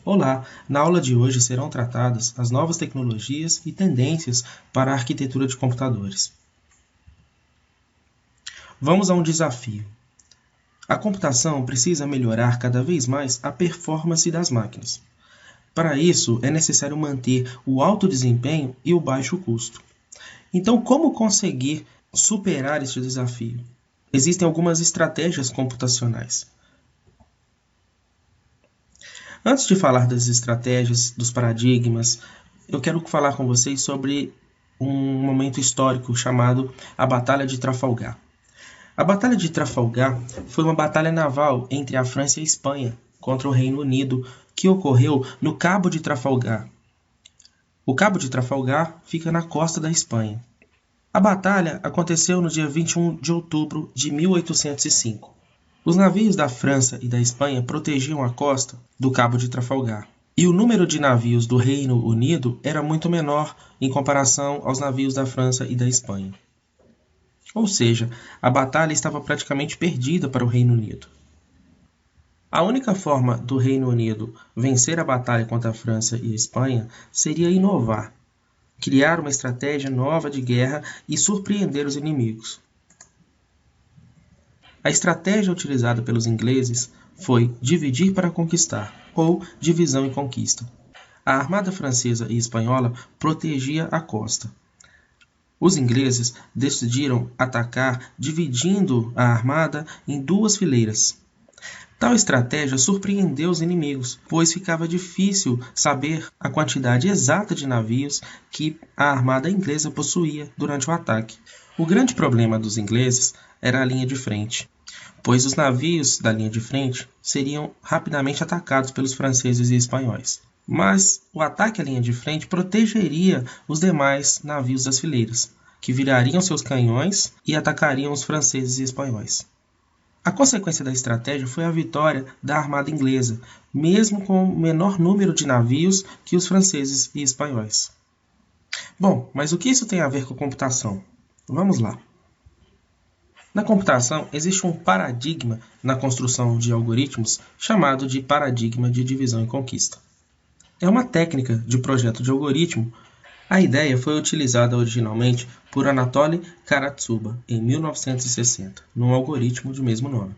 Olá! Na aula de hoje serão tratadas as novas tecnologias e tendências para a arquitetura de computadores. Vamos a um desafio. A computação precisa melhorar cada vez mais a performance das máquinas. Para isso, é necessário manter o alto desempenho e o baixo custo. Então, como conseguir superar este desafio? Existem algumas estratégias computacionais. Antes de falar das estratégias, dos paradigmas, eu quero falar com vocês sobre um momento histórico chamado a Batalha de Trafalgar. A Batalha de Trafalgar foi uma batalha naval entre a França e a Espanha contra o Reino Unido que ocorreu no Cabo de Trafalgar. O Cabo de Trafalgar fica na costa da Espanha. A batalha aconteceu no dia 21 de outubro de 1805. Os navios da França e da Espanha protegiam a costa do Cabo de Trafalgar. E o número de navios do Reino Unido era muito menor em comparação aos navios da França e da Espanha. Ou seja, a batalha estava praticamente perdida para o Reino Unido. A única forma do Reino Unido vencer a batalha contra a França e a Espanha seria inovar, criar uma estratégia nova de guerra e surpreender os inimigos. A estratégia utilizada pelos ingleses foi dividir para conquistar, ou divisão e conquista. A armada francesa e espanhola protegia a costa. Os ingleses decidiram atacar dividindo a armada em duas fileiras. Tal estratégia surpreendeu os inimigos, pois ficava difícil saber a quantidade exata de navios que a armada inglesa possuía durante o ataque. O grande problema dos ingleses era a linha de frente, pois os navios da linha de frente seriam rapidamente atacados pelos franceses e espanhóis. Mas o ataque à linha de frente protegeria os demais navios das fileiras, que virariam seus canhões e atacariam os franceses e espanhóis. A consequência da estratégia foi a vitória da armada inglesa, mesmo com o menor número de navios que os franceses e espanhóis. Bom, mas o que isso tem a ver com computação? Vamos lá. Na computação, existe um paradigma na construção de algoritmos chamado de paradigma de divisão e conquista. É uma técnica de projeto de algoritmo. A ideia foi utilizada originalmente por Anatoly Karatsuba em 1960, num algoritmo de mesmo nome.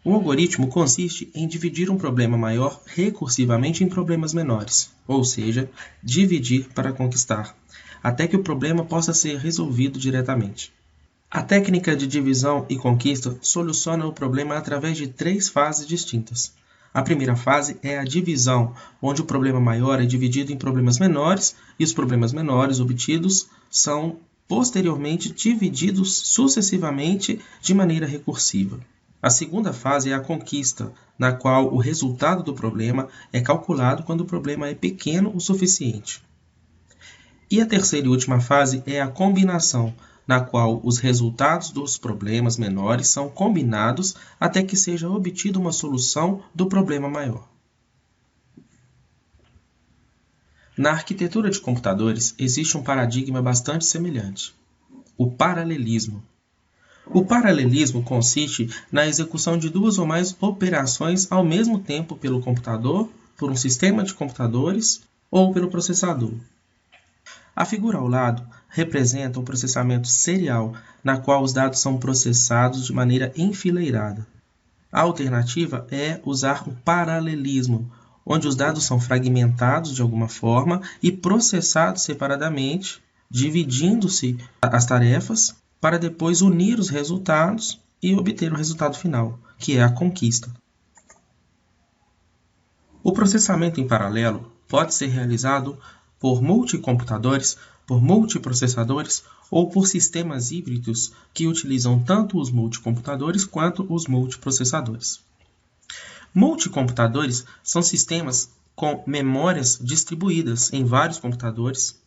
Um algoritmo consiste em dividir um problema maior recursivamente em problemas menores, ou seja, dividir para conquistar, até que o problema possa ser resolvido diretamente. A técnica de divisão e conquista soluciona o problema através de três fases distintas. A primeira fase é a divisão, onde o problema maior é dividido em problemas menores e os problemas menores obtidos são posteriormente divididos sucessivamente de maneira recursiva. A segunda fase é a conquista, na qual o resultado do problema é calculado quando o problema é pequeno o suficiente. E a terceira e última fase é a combinação, na qual os resultados dos problemas menores são combinados até que seja obtida uma solução do problema maior. Na arquitetura de computadores, existe um paradigma bastante semelhante: o paralelismo. O paralelismo consiste na execução de duas ou mais operações ao mesmo tempo pelo computador, por um sistema de computadores ou pelo processador. A figura ao lado representa um processamento serial, na qual os dados são processados de maneira enfileirada. A alternativa é usar o paralelismo, onde os dados são fragmentados de alguma forma e processados separadamente, dividindo-se as tarefas, para depois unir os resultados e obter o resultado final, que é a conquista. O processamento em paralelo pode ser realizado por multicomputadores, por multiprocessadores ou por sistemas híbridos que utilizam tanto os multicomputadores quanto os multiprocessadores. Multicomputadores são sistemas com memórias distribuídas em vários computadores,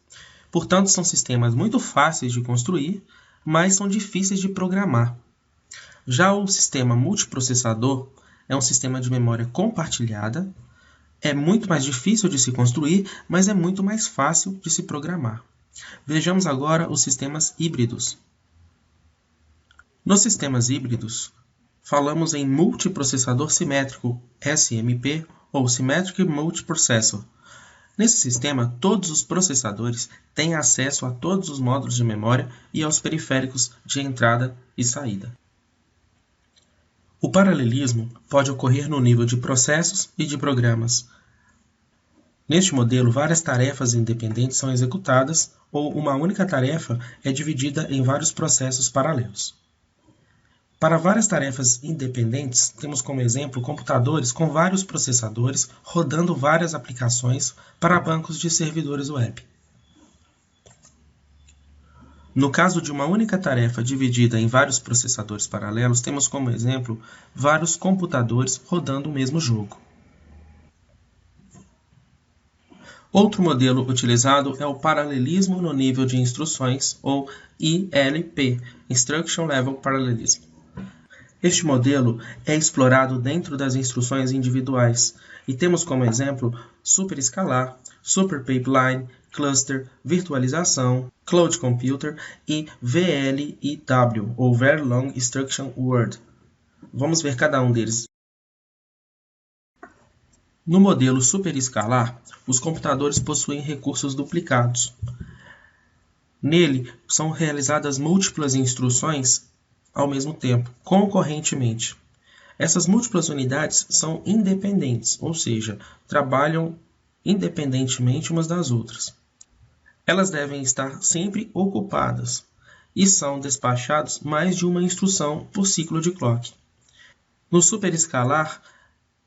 portanto são sistemas muito fáceis de construir, mas são difíceis de programar. Já o sistema multiprocessador é um sistema de memória compartilhada. É muito mais difícil de se construir, mas é muito mais fácil de se programar. Vejamos agora os sistemas híbridos. Nos sistemas híbridos, falamos em multiprocessador simétrico, SMP, ou Symmetric Multiprocessor. Nesse sistema, todos os processadores têm acesso a todos os módulos de memória e aos periféricos de entrada e saída. O paralelismo pode ocorrer no nível de processos e de programas. Neste modelo, várias tarefas independentes são executadas ou uma única tarefa é dividida em vários processos paralelos. Para várias tarefas independentes, temos como exemplo computadores com vários processadores rodando várias aplicações para bancos de servidores web. No caso de uma única tarefa dividida em vários processadores paralelos, temos como exemplo vários computadores rodando o mesmo jogo. Outro modelo utilizado é o paralelismo no nível de instruções, ou ILP, Instruction Level Parallelism. Este modelo é explorado dentro das instruções individuais e temos como exemplo superescalar, superpipeline, cluster, virtualização, cloud computer e VLIW, ou Very Long Instruction Word. Vamos ver cada um deles. No modelo superescalar, os computadores possuem recursos duplicados. Nele, são realizadas múltiplas instruções ao mesmo tempo, concorrentemente. Essas múltiplas unidades são independentes, ou seja, trabalham independentemente umas das outras. Elas devem estar sempre ocupadas e são despachados mais de uma instrução por ciclo de clock. No superescalar,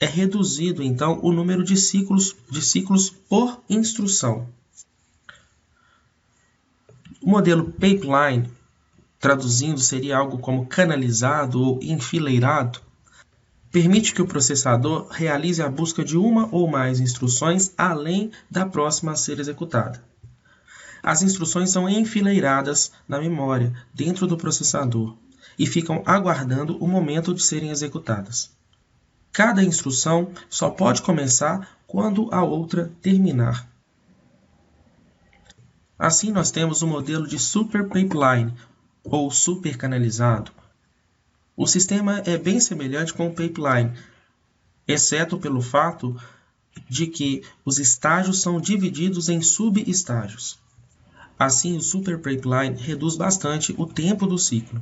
é reduzido então o número de ciclos por instrução. O modelo pipeline, traduzindo, seria algo como canalizado ou enfileirado, permite que o processador realize a busca de uma ou mais instruções além da próxima a ser executada. As instruções são enfileiradas na memória, dentro do processador, e ficam aguardando o momento de serem executadas. Cada instrução só pode começar quando a outra terminar. Assim, nós temos o modelo de super pipeline, ou super canalizado. O sistema é bem semelhante com o pipeline, exceto pelo fato de que os estágios são divididos em subestágios. Assim, o super pipeline reduz bastante o tempo do ciclo.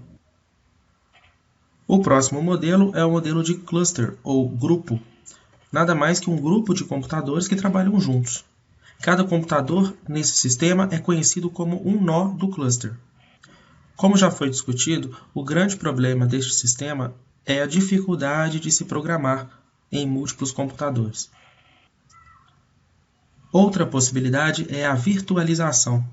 O próximo modelo é o modelo de cluster, ou grupo. Nada mais que um grupo de computadores que trabalham juntos. Cada computador nesse sistema é conhecido como um nó do cluster. Como já foi discutido, o grande problema deste sistema é a dificuldade de se programar em múltiplos computadores. Outra possibilidade é a virtualização.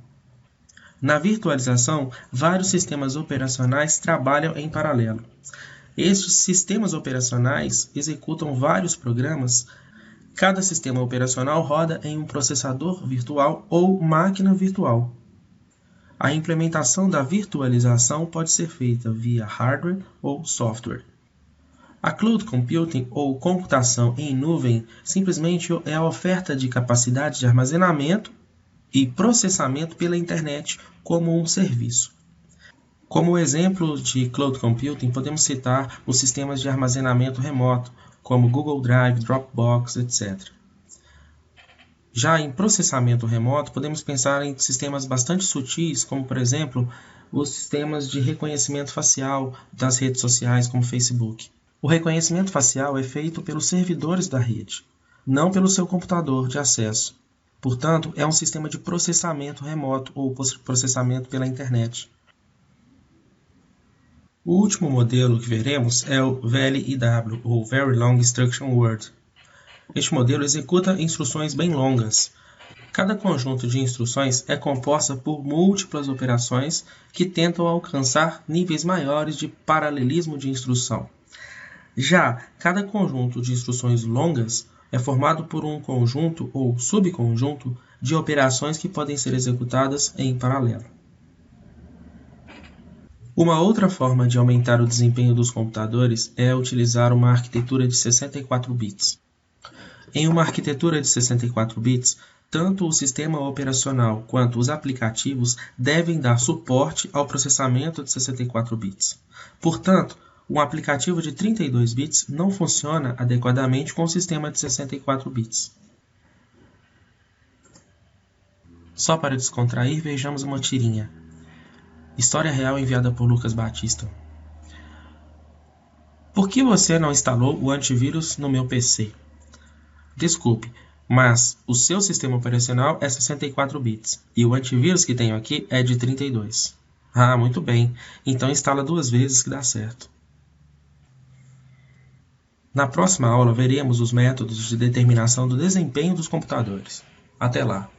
Na virtualização, vários sistemas operacionais trabalham em paralelo. Estes sistemas operacionais executam vários programas. Cada sistema operacional roda em um processador virtual ou máquina virtual. A implementação da virtualização pode ser feita via hardware ou software. A cloud computing, ou computação em nuvem, simplesmente é a oferta de capacidade de armazenamento e processamento pela internet como um serviço. Como exemplo de cloud computing, podemos citar os sistemas de armazenamento remoto, como Google Drive, Dropbox, etc. Já em processamento remoto, podemos pensar em sistemas bastante sutis, como, por exemplo, os sistemas de reconhecimento facial das redes sociais, como Facebook. O reconhecimento facial é feito pelos servidores da rede, não pelo seu computador de acesso. Portanto, é um sistema de processamento remoto ou processamento pela internet. O último modelo que veremos é o VLIW, ou Very Long Instruction Word. Este modelo executa instruções bem longas. Cada conjunto de instruções é composta por múltiplas operações que tentam alcançar níveis maiores de paralelismo de instrução. Já cada conjunto de instruções longas é formado por um conjunto ou subconjunto de operações que podem ser executadas em paralelo. Uma outra forma de aumentar o desempenho dos computadores é utilizar uma arquitetura de 64 bits. Em uma arquitetura de 64 bits, tanto o sistema operacional quanto os aplicativos devem dar suporte ao processamento de 64 bits. Portanto, Um aplicativo de 32 bits não funciona adequadamente com o sistema de 64 bits. Só para descontrair, vejamos uma tirinha. História real enviada por Lucas Batista. Por que você não instalou o antivírus no meu PC? Desculpe, mas o seu sistema operacional é 64 bits e o antivírus que tenho aqui é de 32. Ah, muito bem. Então instala 2 vezes que dá certo. Na próxima aula veremos os métodos de determinação do desempenho dos computadores. Até lá!